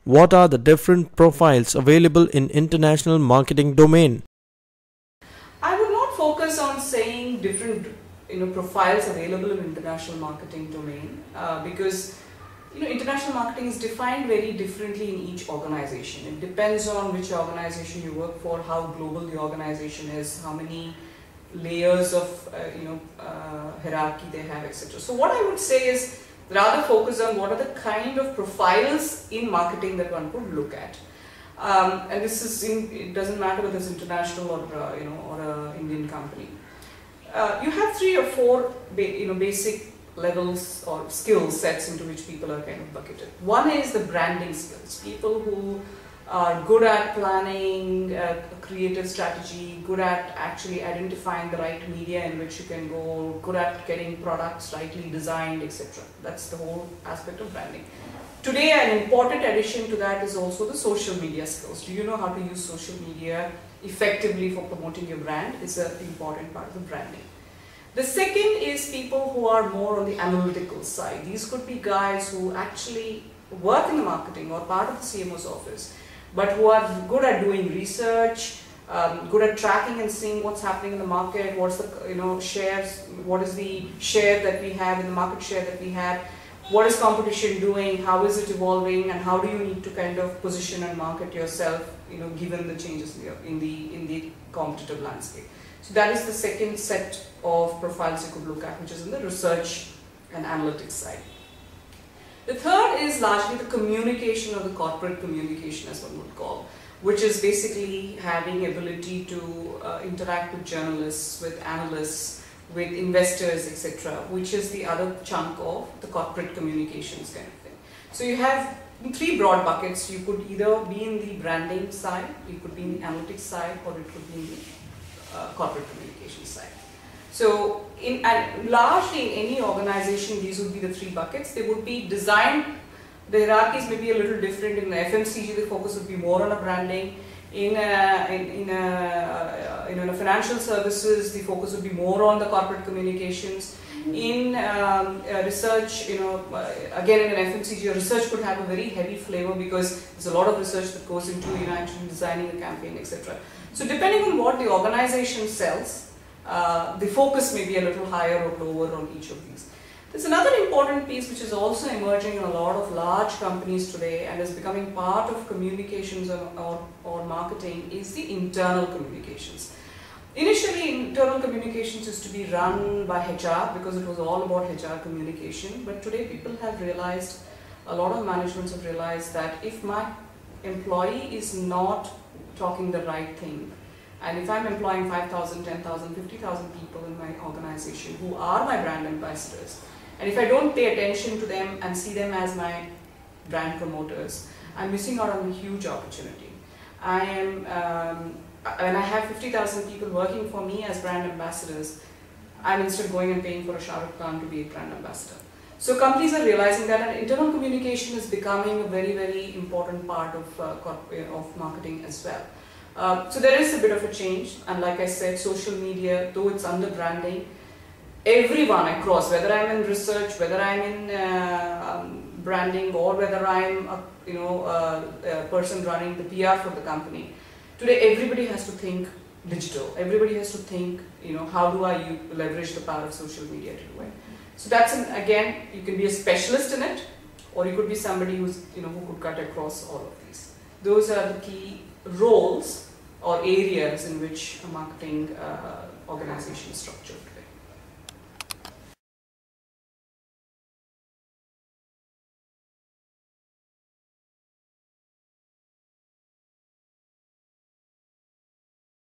What are the different profiles available in international marketing domain? I would not focus on saying different profiles available in international marketing domain because international marketing is defined very differently in each organization. It depends on which organization you work for, how global the organization is, how many layers of hierarchy they have, etc. So what I would say is rather focus on what are the kind of profiles in marketing that one could look at. And this is it doesn't matter whether it's international or or a Indian company. You have 3 or 4 basic levels or skill sets into which people are kind of bucketed. One is the branding skills. People who are good at planning creative strategy, good at actually identifying the right media in which you can go, good at getting products rightly designed, etc. That's the whole aspect of branding. Today, an important addition to that is also the social media skills. Do you know how to use social media effectively for promoting your brand? Is an important part of the branding. The second is people who are more on the analytical side. These could be guys who actually work in the marketing or part of the CMO's office, but who are good at doing research, good at tracking and seeing what's happening in the market, what's the shares, what is the share that we have in the market share that we have, what is competition doing, how is it evolving, and how do you need to kind of position and market yourself, given the changes in the competitive landscape. So that is the second set of profiles you could look at, which is in the research and analytics side. The third is largely the communication or the corporate communication, as one would call, which is basically having ability to interact with journalists, with analysts, with investors, etc., which is the other chunk of the corporate communications kind of thing. So you have 3 broad buckets. You could either be in the branding side, you could be in the analytics side, or it could be in the corporate communication side. So largely in any organization, these would be the 3 buckets. They would be designed, the hierarchies may be a little different. In the FMCG, the focus would be more on a branding. In financial services, the focus would be more on the corporate communications. In research, again in an FMCG, research could have a very heavy flavor because there's a lot of research that goes into actually designing a campaign, etc. So depending on what the organization sells, the focus may be a little higher or lower on each of these. There's another important piece which is also emerging in a lot of large companies today and is becoming part of communications or marketing is the internal communications. Initially, internal communications used to be run by HR because it was all about HR communication, but today people have realized, a lot of managements have realized that if my employee is not talking the right thing, and if I'm employing 5,000, 10,000, 50,000 people in my organization who are my brand ambassadors, and if I don't pay attention to them and see them as my brand promoters, I'm missing out on a huge opportunity. When I have 50,000 people working for me as brand ambassadors, I'm instead going and paying for a Shah Rukh Khan to be a brand ambassador. So companies are realizing that an internal communication is becoming a very, very important part of marketing as well. So there is a bit of a change, and like I said, social media, though it's under branding, everyone across, whether I'm in research, whether I'm in branding, or whether I'm a person running the PR for the company, today everybody has to think digital. Everybody has to think, how do I leverage the power of social media to do it. So that's again, you can be a specialist in it, or you could be somebody who's who could cut across all of these. Those are the key roles or areas in which a marketing organization is structured.